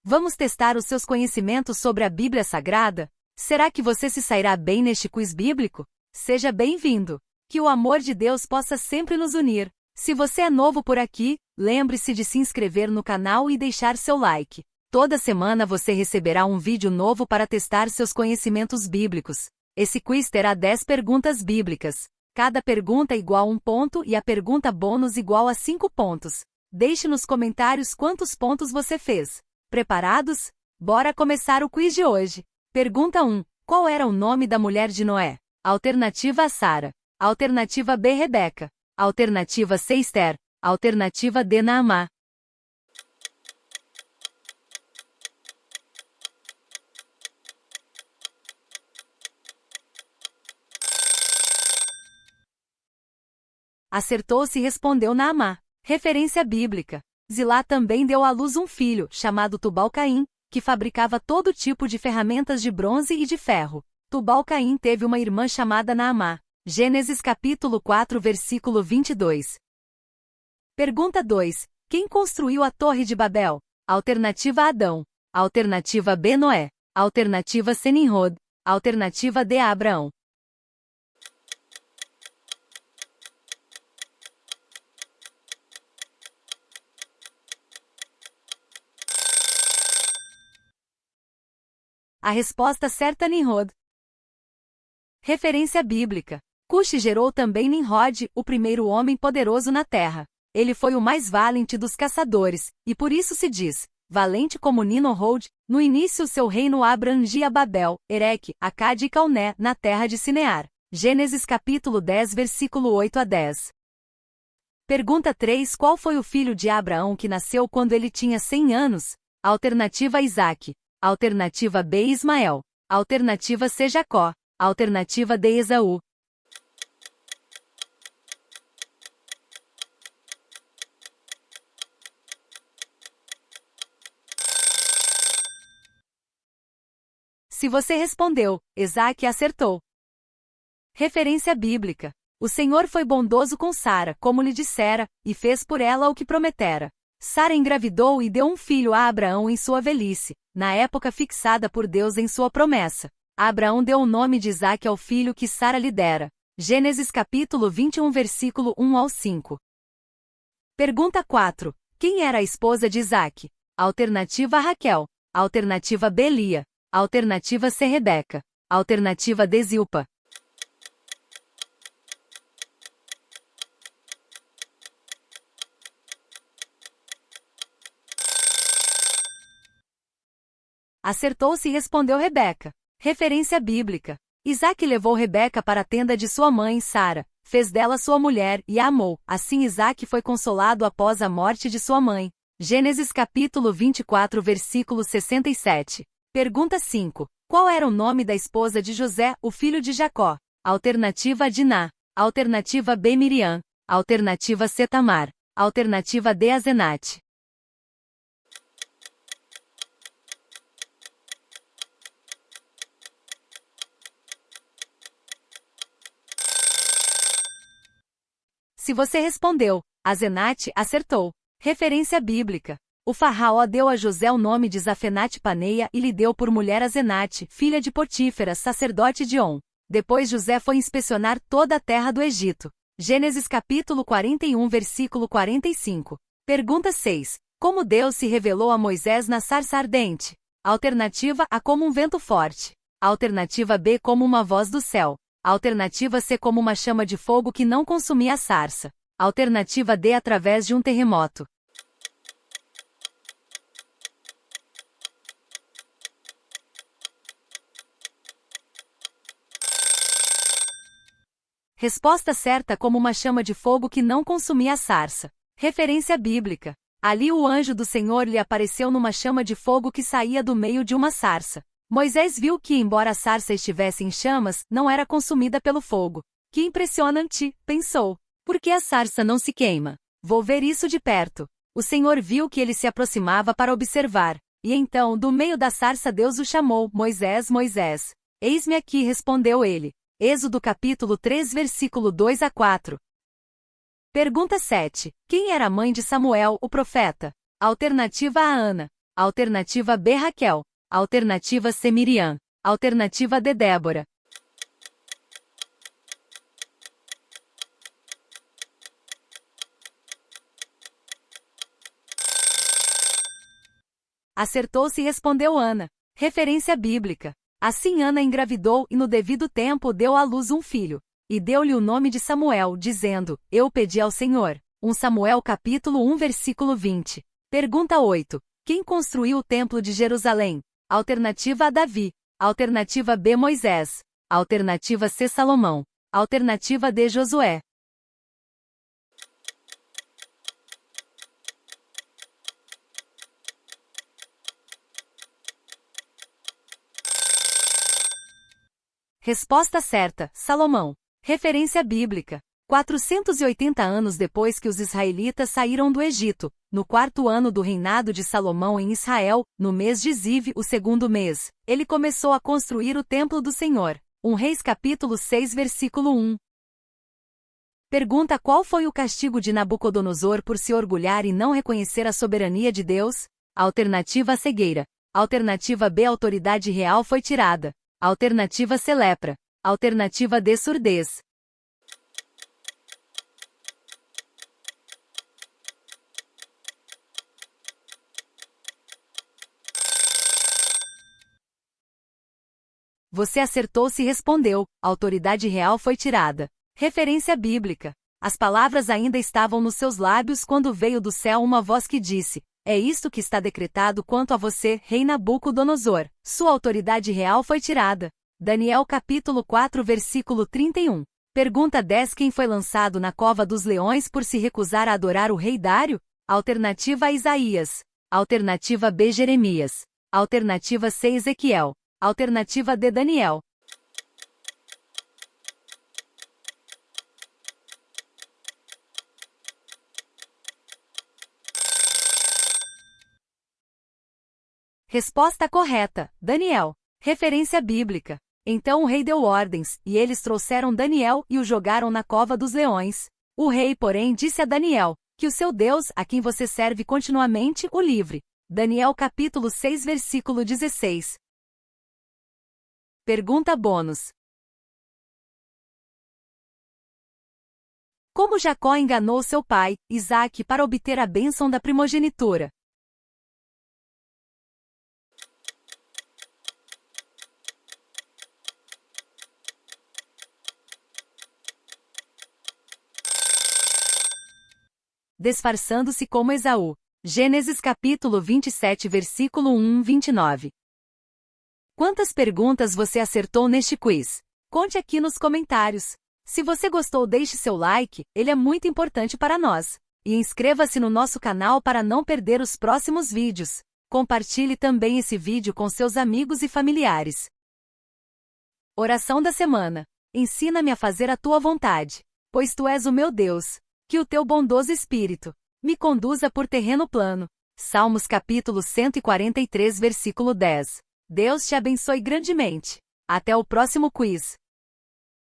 Vamos testar os seus conhecimentos sobre a Bíblia Sagrada? Será que você se sairá bem neste quiz bíblico? Seja bem-vindo! Que o amor de Deus possa sempre nos unir. Se você é novo por aqui, lembre-se de se inscrever no canal e deixar seu like. Toda semana você receberá um vídeo novo para testar seus conhecimentos bíblicos. Esse quiz terá 10 perguntas bíblicas. Cada pergunta é igual a 1 ponto e a pergunta bônus igual a 5 pontos. Deixe nos comentários quantos pontos você fez. Preparados? Bora começar o quiz de hoje. Pergunta 1. Qual era o nome da mulher de Noé? Alternativa A, Sara. Alternativa B, Rebeca. Alternativa C, Esther. Alternativa D, Naamá. Acertou-se e respondeu Naamá. Referência bíblica. Zilá também deu à luz um filho, chamado Tubal-Caim, que fabricava todo tipo de ferramentas de bronze e de ferro. Tubal-Caim teve uma irmã chamada Naamá. Gênesis capítulo 4, versículo 22. Pergunta 2. Quem construiu a Torre de Babel? Alternativa A, Adão. Alternativa B, Noé. Alternativa C, Nimrod. Alternativa D, Abraão. A resposta certa, Nimrod. Referência bíblica. Cuxi gerou também Nimrod, o primeiro homem poderoso na terra. Ele foi o mais valente dos caçadores, e por isso se diz, valente como Nimrod. No início seu reino abrangia Babel, Ereque, Acade e Calné, na terra de Sinear. Gênesis capítulo 10, versículo 8 a 10. Pergunta 3. Qual foi o filho de Abraão que nasceu quando ele tinha 100 anos? Alternativa A, Isaque. Alternativa B, Ismael. Alternativa C, Jacó. Alternativa D, Esaú. Se você respondeu, Isaque, acertou. Referência bíblica. O Senhor foi bondoso com Sara, como lhe dissera, e fez por ela o que prometera. Sara engravidou e deu um filho a Abraão em sua velhice, na época fixada por Deus em sua promessa. Abraão deu o nome de Isaque ao filho que Sara lhe dera. Gênesis capítulo 21, versículo 1 ao 5. Pergunta 4. Quem era a esposa de Isaque? Alternativa A, Raquel. Alternativa B, Lia. Alternativa C, Rebeca. Alternativa D, Zilpa. Acertou-se e respondeu Rebeca. Referência bíblica. Isaque levou Rebeca para a tenda de sua mãe, Sara, fez dela sua mulher e a amou. Assim Isaque foi consolado após a morte de sua mãe. Gênesis capítulo 24, versículo 67. Pergunta 5. Qual era o nome da esposa de José, o filho de Jacó? Alternativa A, Diná. Alternativa B, Miriam. Alternativa C, Tamar. Alternativa D, Azenate. Se você respondeu, Azenate, acertou. Referência bíblica. O faraó deu a José o nome de Zafenate Paneia e lhe deu por mulher Azenate, filha de Potífera, sacerdote de On. Depois José foi inspecionar toda a terra do Egito. Gênesis capítulo 41, versículo 45. Pergunta 6. Como Deus se revelou a Moisés na sarça ardente? Alternativa A, como um vento forte. Alternativa B, como uma voz do céu. Alternativa C, como uma chama de fogo que não consumia a sarça. Alternativa D, através de um terremoto. Resposta certa, como uma chama de fogo que não consumia a sarça. Referência bíblica. Ali o anjo do Senhor lhe apareceu numa chama de fogo que saía do meio de uma sarça. Moisés viu que, embora a sarça estivesse em chamas, não era consumida pelo fogo. Que impressionante, pensou. Por que a sarça não se queima? Vou ver isso de perto. O Senhor viu que ele se aproximava para observar. E então, do meio da sarça Deus o chamou, Moisés, Moisés. Eis-me aqui, respondeu ele. Êxodo capítulo 3, versículo 2 a 4. Pergunta 7. Quem era a mãe de Samuel, o profeta? Alternativa A, Ana. Alternativa B, Raquel. Alternativa C, Miriam. Alternativa D, Débora. Acertou-se e respondeu Ana. Referência bíblica. Assim Ana engravidou e no devido tempo deu à luz um filho. E deu-lhe o nome de Samuel, dizendo, eu pedi ao Senhor. 1 Samuel capítulo 1 versículo 20. Pergunta 8. Quem construiu o templo de Jerusalém? Alternativa A, Davi. Alternativa B, Moisés. Alternativa C, Salomão. Alternativa D, Josué. Resposta certa, Salomão. Referência bíblica. 480 anos depois que os israelitas saíram do Egito, no 4º ano do reinado de Salomão em Israel, no mês de Ziv, o 2º mês, ele começou a construir o templo do Senhor. 1 Reis capítulo 6 versículo 1. Pergunta: qual foi o castigo de Nabucodonosor por se orgulhar e não reconhecer a soberania de Deus? Alternativa A, cegueira. Alternativa B, autoridade real foi tirada. Alternativa C, lepra. Alternativa D, surdez. Você acertou-se e respondeu, autoridade real foi tirada. Referência bíblica. As palavras ainda estavam nos seus lábios quando veio do céu uma voz que disse, é isto que está decretado quanto a você, rei Nabucodonosor. Sua autoridade real foi tirada. Daniel capítulo 4 versículo 31. Pergunta 10. Quem foi lançado na cova dos leões por se recusar a adorar o rei Dário? Alternativa A, Isaías. Alternativa B, Jeremias. Alternativa C, Ezequiel. Alternativa D, Daniel. Resposta correta, Daniel. Referência bíblica. Então o rei deu ordens, e eles trouxeram Daniel e o jogaram na cova dos leões. O rei, porém, disse a Daniel, que o seu Deus, a quem você serve continuamente, o livre. Daniel capítulo 6 versículo 16. Pergunta bônus. Como Jacó enganou seu pai, Isaque, para obter a bênção da primogenitura? Disfarçando-se como Esaú. Gênesis capítulo 27 versículo 1-29. Quantas perguntas você acertou neste quiz? Conte aqui nos comentários. Se você gostou, deixe seu like, ele é muito importante para nós. E inscreva-se no nosso canal para não perder os próximos vídeos. Compartilhe também esse vídeo com seus amigos e familiares. Oração da semana. Ensina-me a fazer a tua vontade, pois tu és o meu Deus. Que o teu bondoso Espírito me conduza por terreno plano. Salmos capítulo 143 versículo 10. Deus te abençoe grandemente. Até o próximo quiz.